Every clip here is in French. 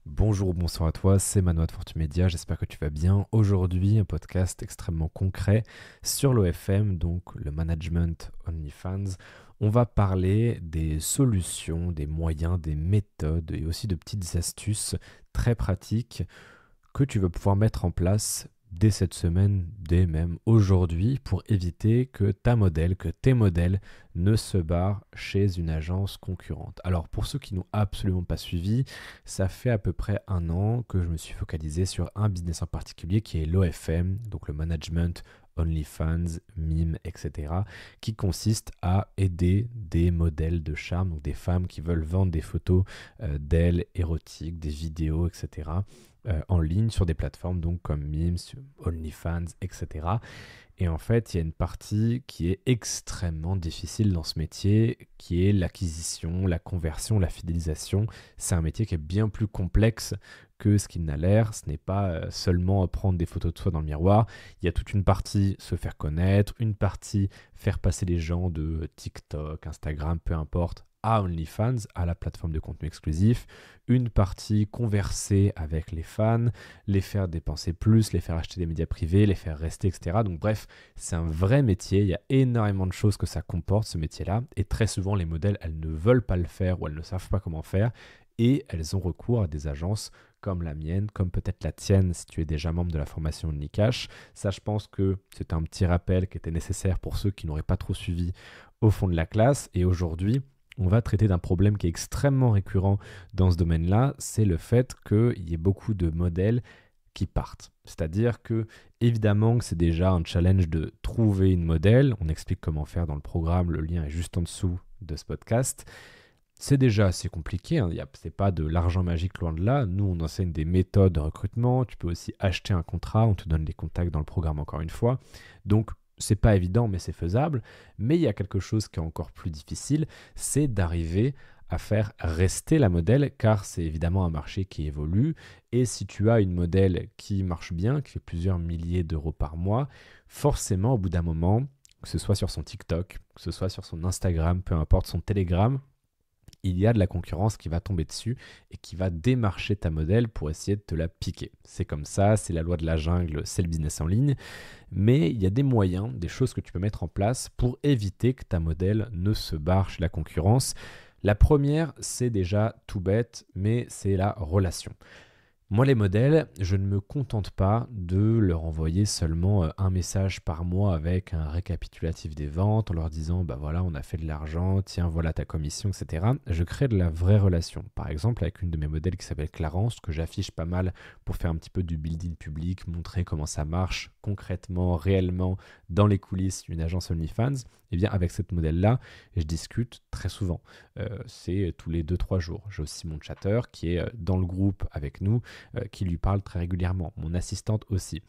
Bonjour, bonsoir à toi, c'est Manoa de Fortu Media, j'espère que tu vas bien. Aujourd'hui, un podcast extrêmement concret sur l'OFM, donc le Management OnlyFans. On va parler des solutions, des moyens, des méthodes et aussi de petites astuces très pratiques que tu vas pouvoir mettre en place dès cette semaine, dès même aujourd'hui, pour éviter que ta modèle, que tes modèles ne se barrent chez une agence concurrente. Alors pour ceux qui n'ont absolument pas suivi, ça fait à peu près un an que je me suis focalisé sur un business en particulier qui est l'OFM, donc le Management OnlyFans, Mime, etc., qui consiste à aider des modèles de charme, donc des femmes qui veulent vendre des photos d'elles érotiques, des vidéos, etc., en ligne sur des plateformes donc comme Mimes, OnlyFans, etc. Et en fait, il y a une partie qui est extrêmement difficile dans ce métier, qui est l'acquisition, la conversion, la fidélisation. C'est un métier qui est bien plus complexe que ce qu'il n'a l'air. Ce n'est pas seulement prendre des photos de soi dans le miroir. Il y a toute une partie se faire connaître, une partie faire passer les gens de TikTok, Instagram, peu importe, à OnlyFans, à la plateforme de contenu exclusif, une partie converser avec les fans, les faire dépenser plus, les faire acheter des médias privés, les faire rester, etc. Donc bref, c'est un vrai métier, il y a énormément de choses que ça comporte, ce métier-là, et très souvent les modèles, elles ne veulent pas le faire ou elles ne savent pas comment faire, et elles ont recours à des agences comme la mienne, comme peut-être la tienne si tu es déjà membre de la formation OnlyCash. Ça, je pense que c'est un petit rappel qui était nécessaire pour ceux qui n'auraient pas trop suivi au fond de la classe, et aujourd'hui, on va traiter d'un problème qui est extrêmement récurrent dans ce domaine-là, c'est le fait qu'il y ait beaucoup de modèles qui partent. C'est-à-dire que, évidemment, que c'est déjà un challenge de trouver une modèle. On explique comment faire dans le programme, le lien est juste en dessous de ce podcast. C'est déjà assez compliqué, hein. C'est pas de l'argent magique loin de là. Nous, on enseigne des méthodes de recrutement. Tu peux aussi acheter un contrat, on te donne les contacts dans le programme encore une fois. Donc, c'est pas évident, mais c'est faisable. Mais il y a quelque chose qui est encore plus difficile, c'est d'arriver à faire rester la modèle, car c'est évidemment un marché qui évolue. Et si tu as une modèle qui marche bien, qui fait plusieurs milliers d'euros par mois, forcément, au bout d'un moment, que ce soit sur son TikTok, que ce soit sur son Instagram, peu importe son Telegram, il y a de la concurrence qui va tomber dessus et qui va démarcher ta modèle pour essayer de te la piquer. C'est comme ça, c'est la loi de la jungle, c'est le business en ligne. Mais il y a des moyens, des choses que tu peux mettre en place pour éviter que ta modèle ne se barre chez la concurrence. La première, c'est déjà tout bête, mais c'est la relation. Moi, les modèles, je ne me contente pas de leur envoyer seulement un message par mois avec un récapitulatif des ventes en leur disant bah voilà, on a fait de l'argent, tiens, voilà ta commission, etc. Je crée de la vraie relation. Par exemple, avec une de mes modèles qui s'appelle Clarence, que j'affiche pas mal pour faire un petit peu du building public, montrer comment ça marche concrètement, réellement, dans les coulisses d'une agence OnlyFans. Et bien, avec cette modèle-là, je discute très souvent. C'est tous les 2-3 jours. J'ai aussi mon chatter qui est dans le groupe avec nous qui lui parle très régulièrement, mon assistante aussi.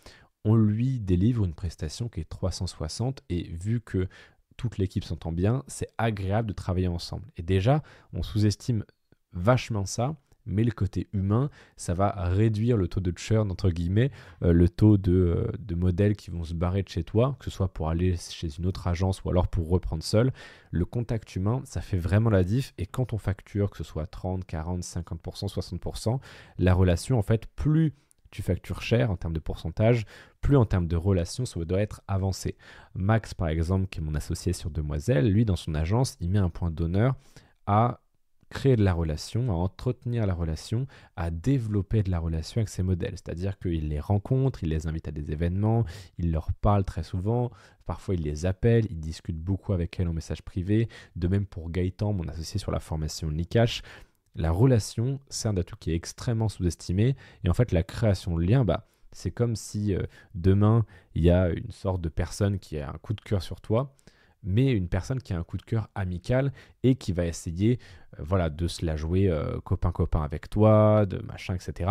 On lui délivre une prestation qui est 360 et vu que toute l'équipe s'entend bien, c'est agréable de travailler ensemble. Et déjà, on sous-estime vachement ça, mais le côté humain, ça va réduire le taux de churn, entre guillemets, le taux de modèles qui vont se barrer de chez toi, que ce soit pour aller chez une autre agence ou alors pour reprendre seul. Le contact humain, ça fait vraiment la diff. Et quand on facture, que ce soit 30, 40, 50%, 60%, la relation, en fait, plus tu factures cher en termes de pourcentage, plus en termes de relation, ça doit être avancé. Max, par exemple, qui est mon associé sur Demoiselle, lui, dans son agence, il met un point d'honneur à créer de la relation, à entretenir la relation, à développer de la relation avec ses modèles. C'est-à-dire qu'il les rencontre, il les invite à des événements, il leur parle très souvent, parfois il les appelle, il discute beaucoup avec elles en message privé. De même pour Gaëtan, mon associé sur la formation Nikash. La relation, c'est un atout qui est extrêmement sous-estimé. Et en fait, la création de liens, c'est comme si demain, il y a une sorte de personne qui a un coup de cœur sur toi, mais une personne qui a un coup de cœur amical et qui va essayer voilà, de se la jouer copain-copain avec toi, de machin, etc.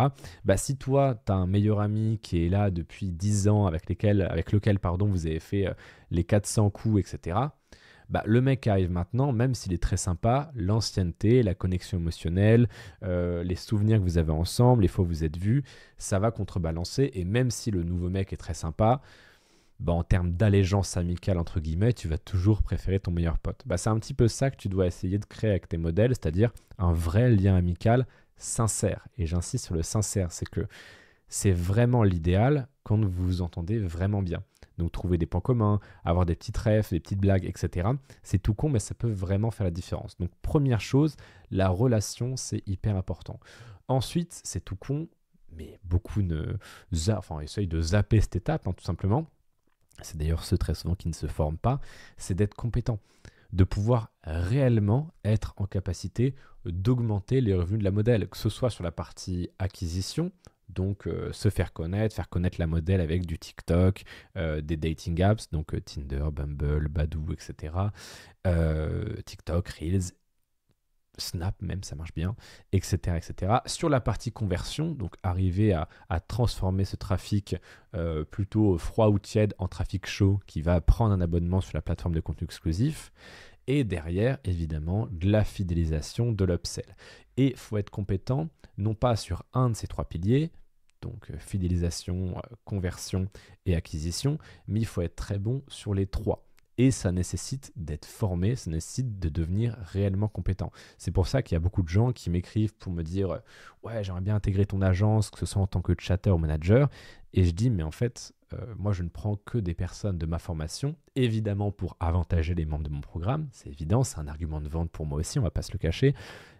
Si toi, tu as un meilleur ami qui est là depuis 10 ans avec lequel pardon, vous avez fait les 400 coups, etc., le mec arrive maintenant, même s'il est très sympa, l'ancienneté, la connexion émotionnelle, les souvenirs que vous avez ensemble, les fois où vous êtes vus, ça va contrebalancer. Et même si le nouveau mec est très sympa, en termes d'allégeance amicale, entre guillemets, tu vas toujours préférer ton meilleur pote. C'est un petit peu ça que tu dois essayer de créer avec tes modèles, c'est-à-dire un vrai lien amical sincère. Et j'insiste sur le sincère, c'est que c'est vraiment l'idéal quand vous vous entendez vraiment bien. Donc trouver des points communs, avoir des petites refs, des petites blagues, etc. C'est tout con, mais ça peut vraiment faire la différence. Donc première chose, la relation, c'est hyper important. Ensuite, c'est tout con, mais beaucoup essayent de zapper cette étape, tout simplement. C'est d'ailleurs ceux très souvent qui ne se forment pas, c'est d'être compétent, de pouvoir réellement être en capacité d'augmenter les revenus de la modèle, que ce soit sur la partie acquisition, donc se faire connaître la modèle avec du TikTok, des dating apps, donc Tinder, Bumble, Badoo, etc. TikTok, Reels, Snap même, ça marche bien, etc., etc. Sur la partie conversion, donc arriver à transformer ce trafic plutôt froid ou tiède en trafic chaud qui va prendre un abonnement sur la plateforme de contenu exclusif. Et derrière, évidemment, de la fidélisation, de l'upsell. Et il faut être compétent, non pas sur un de ces trois piliers, donc fidélisation, conversion et acquisition, mais il faut être très bon sur les trois. Et ça nécessite d'être formé, ça nécessite de devenir réellement compétent. C'est pour ça qu'il y a beaucoup de gens qui m'écrivent pour me dire « Ouais, j'aimerais bien intégrer ton agence, que ce soit en tant que chatter ou manager. » Et je dis « Mais en fait, moi, je ne prends que des personnes de ma formation, évidemment pour avantager les membres de mon programme. C'est évident, c'est un argument de vente pour moi aussi, on ne va pas se le cacher.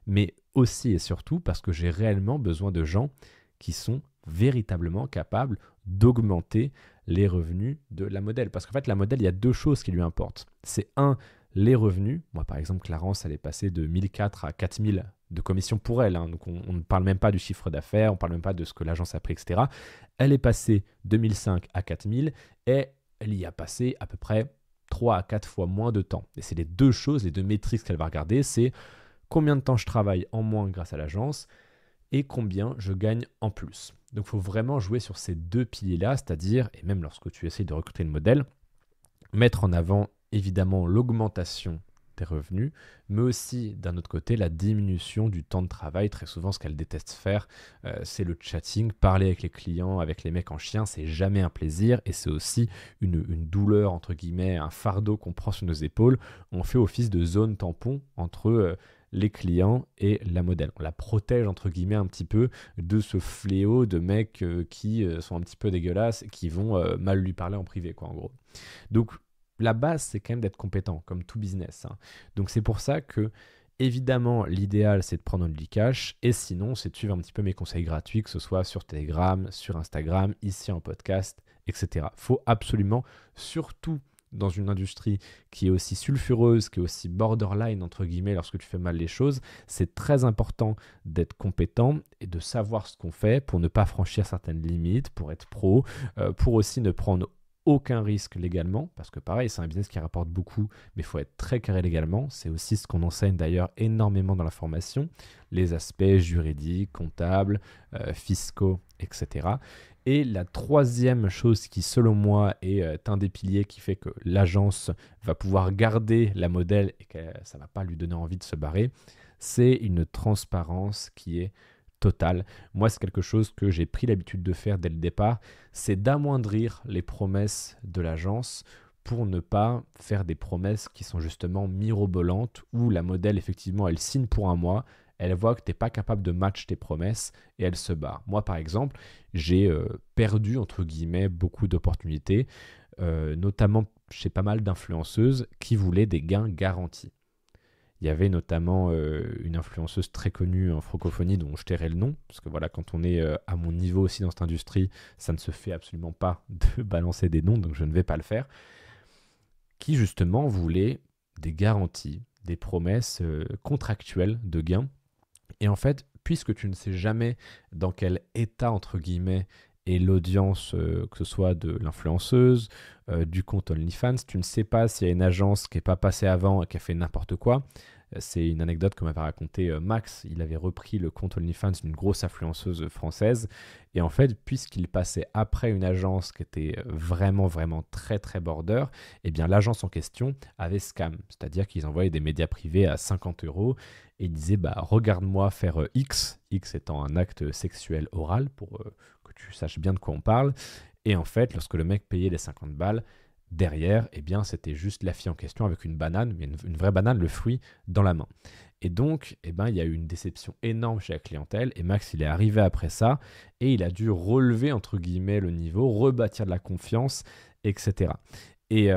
Mais aussi et surtout parce que j'ai réellement besoin de gens qui sont véritablement capables d'augmenter les revenus de la modèle. Parce qu'en fait, la modèle, il y a deux choses qui lui importent. C'est un, les revenus. Moi, par exemple, Clarence, elle est passée de 1004 à 4000 de commission pour elle. Donc, on ne parle même pas du chiffre d'affaires, on ne parle même pas de ce que l'agence a pris, etc. Elle est passée de 1005 à 4000 et elle y a passé à peu près 3 à 4 fois moins de temps. Et c'est les deux choses, les deux métriques qu'elle va regarder, c'est combien de temps je travaille en moins grâce à l'agence et combien je gagne en plus. Donc, il faut vraiment jouer sur ces deux piliers-là, c'est-à-dire, et même lorsque tu essayes de recruter le modèle, mettre en avant évidemment l'augmentation des revenus, mais aussi d'un autre côté la diminution du temps de travail. Très souvent, ce qu'elle déteste faire, c'est le chatting, parler avec les clients, avec les mecs en chien, c'est jamais un plaisir et c'est aussi une douleur, entre guillemets, un fardeau qu'on prend sur nos épaules. On fait office de zone tampon entre les clients et la modèle. On la protège, entre guillemets, un petit peu de ce fléau de mecs qui sont un petit peu dégueulasses et qui vont mal lui parler en privé, quoi, en gros. Donc, la base, c'est quand même d'être compétent, comme tout business. Donc, c'est pour ça que, évidemment, l'idéal, c'est de prendre un lead cash. Et sinon, c'est de suivre un petit peu mes conseils gratuits, que ce soit sur Telegram, sur Instagram, ici en podcast, etc. Il faut absolument, surtout dans une industrie qui est aussi sulfureuse, qui est aussi borderline, entre guillemets, lorsque tu fais mal les choses, c'est très important d'être compétent et de savoir ce qu'on fait pour ne pas franchir certaines limites, pour être pro, pour aussi ne prendre aucun risque légalement, parce que pareil, c'est un business qui rapporte beaucoup, mais il faut être très carré légalement. C'est aussi ce qu'on enseigne d'ailleurs énormément dans la formation, les aspects juridiques, comptables, fiscaux, etc. Et la troisième chose qui, selon moi, est un des piliers qui fait que l'agence va pouvoir garder la modèle et que ça ne va pas lui donner envie de se barrer, c'est une transparence qui est totale. Moi, c'est quelque chose que j'ai pris l'habitude de faire dès le départ, c'est d'amoindrir les promesses de l'agence pour ne pas faire des promesses qui sont justement mirobolantes, où la modèle, effectivement, elle signe pour un mois, elle voit que tu n'es pas capable de match tes promesses et elle se barre. Moi, par exemple, j'ai perdu, entre guillemets, beaucoup d'opportunités, notamment chez pas mal d'influenceuses qui voulaient des gains garantis. Il y avait notamment une influenceuse très connue en francophonie dont je tairai le nom, parce que voilà, quand on est à mon niveau aussi dans cette industrie, ça ne se fait absolument pas de balancer des noms, donc je ne vais pas le faire, qui justement voulait des garanties, des promesses contractuelles de gains. Et en fait, puisque tu ne sais jamais dans quel état, entre guillemets, est l'audience, que ce soit de l'influenceuse, du compte OnlyFans, tu ne sais pas s'il y a une agence qui n'est pas passée avant et qui a fait n'importe quoi. C'est une anecdote que m'avait raconté Max. Il avait repris le compte OnlyFans d'une grosse influenceuse française. Et en fait, puisqu'il passait après une agence qui était vraiment, vraiment très, très border, eh bien l'agence en question avait scam. C'est-à-dire qu'ils envoyaient des médias privés à 50 € et ils disaient bah, « Regarde-moi faire X », X étant un acte sexuel oral, pour que tu saches bien de quoi on parle. Et en fait, lorsque le mec payait les 50 balles, derrière, eh bien, c'était juste la fille en question avec une banane, mais une vraie banane, le fruit, dans la main. Et donc, eh ben, il y a eu une déception énorme chez la clientèle. Et Max, il est arrivé après ça et il a dû relever, entre guillemets, le niveau, rebâtir de la confiance, etc. Et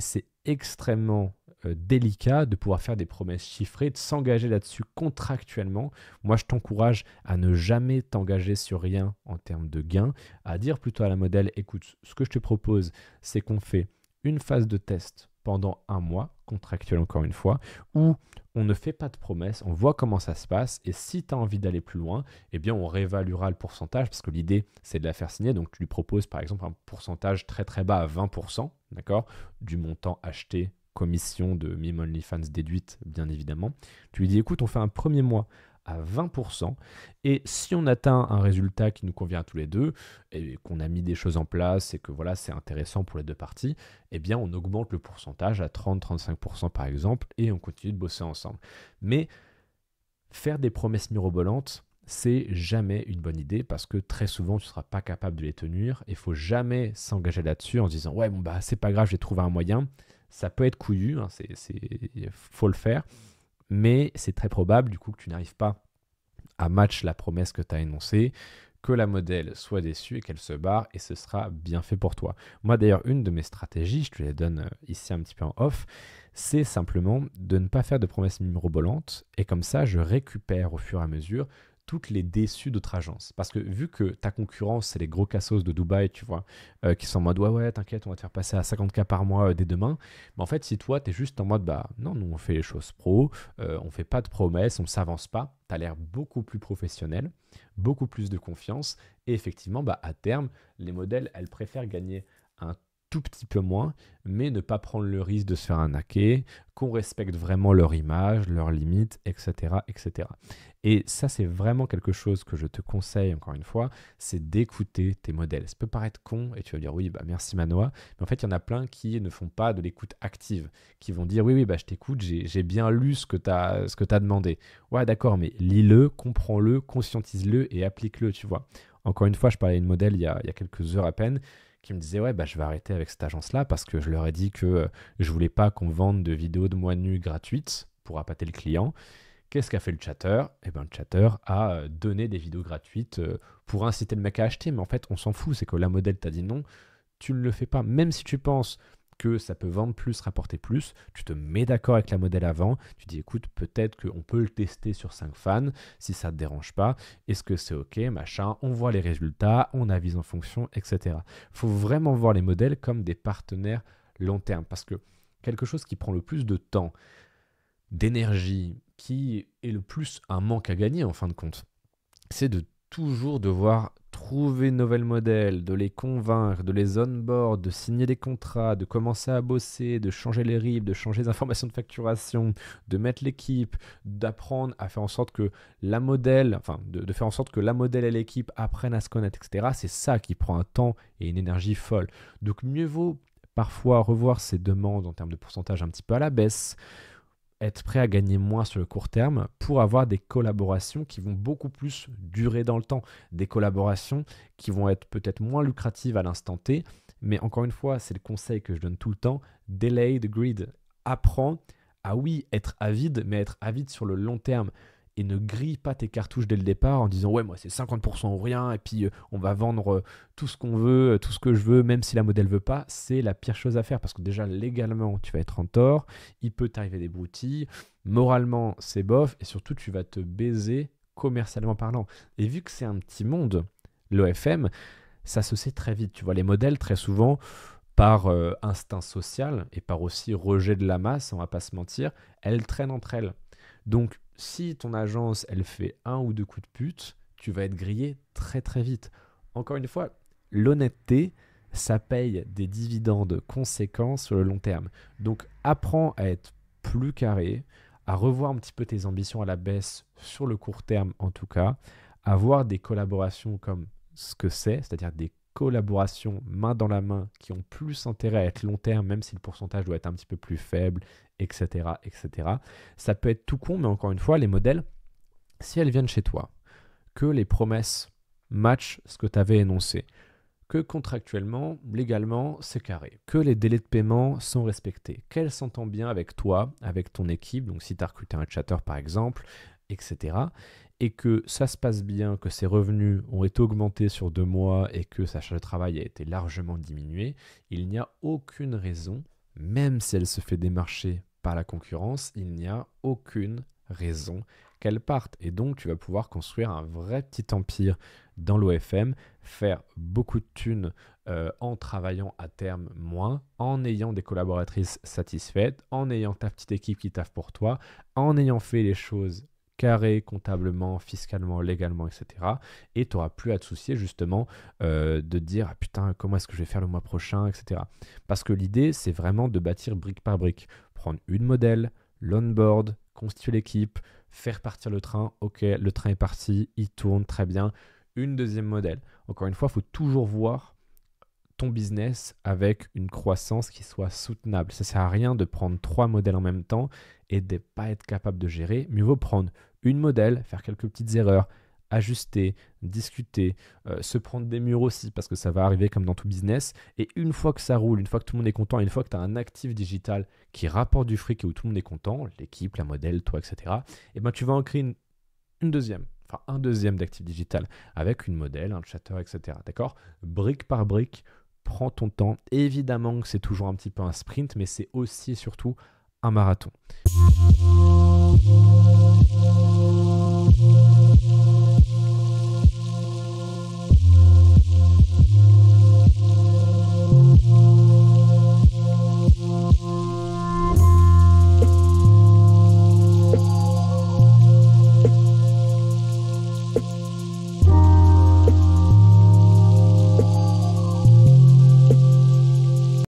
c'est extrêmement délicat de pouvoir faire des promesses chiffrées, de s'engager là-dessus contractuellement. Moi, je t'encourage à ne jamais t'engager sur rien en termes de gains, à dire plutôt à la modèle, écoute, ce que je te propose, c'est qu'on fait une phase de test pendant un mois, contractuel encore une fois, où on ne fait pas de promesses, on voit comment ça se passe, et si tu as envie d'aller plus loin, eh bien on réévaluera le pourcentage, parce que l'idée c'est de la faire signer, donc tu lui proposes par exemple un pourcentage très très bas à 20%, d'accord, du montant acheté, commission de Mime OnlyFans déduite bien évidemment. Tu lui dis écoute, on fait un premier mois à 20%, et si on atteint un résultat qui nous convient à tous les deux, et qu'on a mis des choses en place, et que voilà, c'est intéressant pour les deux parties, eh bien on augmente le pourcentage à 30-35% par exemple, et on continue de bosser ensemble. Mais faire des promesses mirobolantes, c'est jamais une bonne idée parce que très souvent tu ne seras pas capable de les tenir. Il faut jamais s'engager là-dessus en se disant ouais bon bah c'est pas grave, j'ai trouvé un moyen. Ça peut être couillu, hein, faut le faire, mais c'est très probable du coup que tu n'arrives pas à match la promesse que tu as énoncée, que la modèle soit déçue et qu'elle se barre, et ce sera bien fait pour toi. Moi d'ailleurs, une de mes stratégies, je te les donne ici un petit peu en off, c'est simplement de ne pas faire de promesses mirobolantes, et comme ça je récupère au fur et à mesure toutes les déçues d'autres agences. Parce que vu que ta concurrence, c'est les gros cassos de Dubaï, tu vois, qui sont en mode ouais, t'inquiète, on va te faire passer à 50K par mois dès demain. Mais en fait, si toi, t'es juste en mode bah non, nous on fait les choses pro, on fait pas de promesses, on s'avance pas, t'as l'air beaucoup plus professionnel, beaucoup plus de confiance. Et effectivement, bah, à terme, les modèles, elles préfèrent gagner un tout petit peu moins, mais ne pas prendre le risque de se faire arnaquer, qu'on respecte vraiment leur image, leurs limites, etc., etc. Et ça, c'est vraiment quelque chose que je te conseille, encore une fois, c'est d'écouter tes modèles. Ça peut paraître con, et tu vas dire, oui, bah merci Manoa, mais en fait, il y en a plein qui ne font pas de l'écoute active, qui vont dire, oui, bah je t'écoute, j'ai bien lu ce que tu as demandé. Ouais, d'accord, mais lis-le, comprends-le, conscientise-le et applique-le, tu vois. Encore une fois, je parlais à une modèle il y a quelques heures à peine, qui me disait ouais bah je vais arrêter avec cette agence là parce que je leur ai dit que je voulais pas qu'on vende de vidéos de moi nu gratuites pour appâter le client. Qu'est-ce qu'a fait le chatter? Eh ben le chatter a donné des vidéos gratuites pour inciter le mec à acheter, mais en fait on s'en fout, c'est que la modèle t'a dit non, tu ne le fais pas, même si tu penses que ça peut vendre plus, rapporter plus, tu te mets d'accord avec la modèle avant, tu dis écoute, peut-être qu'on peut le tester sur 5 fans, si ça ne te dérange pas, est-ce que c'est ok, machin, on voit les résultats, on avise en fonction, etc. Il faut vraiment voir les modèles comme des partenaires long terme, parce que quelque chose qui prend le plus de temps, d'énergie, qui est le plus un manque à gagner en fin de compte, c'est de toujours devoir trouver de nouveaux modèles, de les convaincre, de les on-board, de signer des contrats, de commencer à bosser, de changer les RIB, de changer les informations de facturation, de mettre l'équipe, d'apprendre à faire en sorte que la modèle, enfin de faire en sorte que la modèle et l'équipe apprennent à se connaître, etc. C'est ça qui prend un temps et une énergie folle. Donc mieux vaut parfois revoir ses demandes en termes de pourcentage un petit peu à la baisse, être prêt à gagner moins sur le court terme pour avoir des collaborations qui vont beaucoup plus durer dans le temps. Des collaborations qui vont être peut-être moins lucratives à l'instant T, mais encore une fois, c'est le conseil que je donne tout le temps, delay the greed. Apprends à oui, être avide, mais être avide sur le long terme. Et ne grille pas tes cartouches dès le départ en disant ouais moi c'est 50% ou rien et puis on va vendre tout ce qu'on veut, tout ce que je veux, même si la modèle veut pas. C'est la pire chose à faire parce que déjà légalement tu vas être en tort, il peut t'arriver des broutilles, moralement c'est bof et surtout tu vas te baiser commercialement parlant. Et vu que c'est un petit monde, l'OFM, ça se sait très vite. Tu vois les modèles très souvent par instinct social et par aussi rejet de la masse, on va pas se mentir, elles traînent entre elles. Donc si ton agence, elle fait un ou deux coups de pute, tu vas être grillé très très vite. Encore une fois, l'honnêteté, ça paye des dividendes conséquents sur le long terme. Donc apprends à être plus carré, à revoir un petit peu tes ambitions à la baisse sur le court terme en tout cas, à avoir des collaborations comme ce que c'est-à-dire des collaborations main dans la main qui ont plus intérêt à être long terme, même si le pourcentage doit être un petit peu plus faible, etc., etc. Ça peut être tout con, mais encore une fois, les modèles, si elles viennent chez toi, que les promesses matchent ce que tu avais énoncé, que contractuellement, légalement, c'est carré, que les délais de paiement sont respectés, qu'elle s'entend bien avec toi, avec ton équipe, donc si tu as recruté un chatter par exemple, etc. Et que ça se passe bien, que ses revenus ont été augmentés sur 2 mois et que sa charge de travail a été largement diminuée, il n'y a aucune raison, même si elle se fait démarcher par la concurrence, il n'y a aucune raison qu'elle parte. Et donc, tu vas pouvoir construire un vrai petit empire dans l'OFM, faire beaucoup de thunes en travaillant à terme moins, en ayant des collaboratrices satisfaites, en ayant ta petite équipe qui taffe pour toi, en ayant fait les choses carré, comptablement, fiscalement, légalement, etc. Et tu n'auras plus à te soucier justement de dire ah, putain, comment est-ce que je vais faire le mois prochain, etc. Parce que l'idée, c'est vraiment de bâtir brique par brique. Prendre une modèle, l'onboard, constituer l'équipe, faire partir le train. Ok, le train est parti, il tourne très bien. Une deuxième modèle. Encore une fois, il faut toujours voir ton business avec une croissance qui soit soutenable. Ça ne sert à rien de prendre 3 modèles en même temps et de ne pas être capable de gérer. Mieux vaut prendre une modèle, faire quelques petites erreurs, ajuster, discuter, se prendre des murs aussi parce que ça va arriver comme dans tout business. Et une fois que ça roule, une fois que tout le monde est content, une fois que tu as un actif digital qui rapporte du fric et où tout le monde est content, l'équipe, la modèle, toi, etc., et ben tu vas en créer une deuxième. Enfin, un deuxième d'actif digital avec une modèle, un chatter, etc. D'accord? Brique par brique, prends ton temps. Évidemment que c'est toujours un petit peu un sprint, mais c'est aussi et surtout un marathon.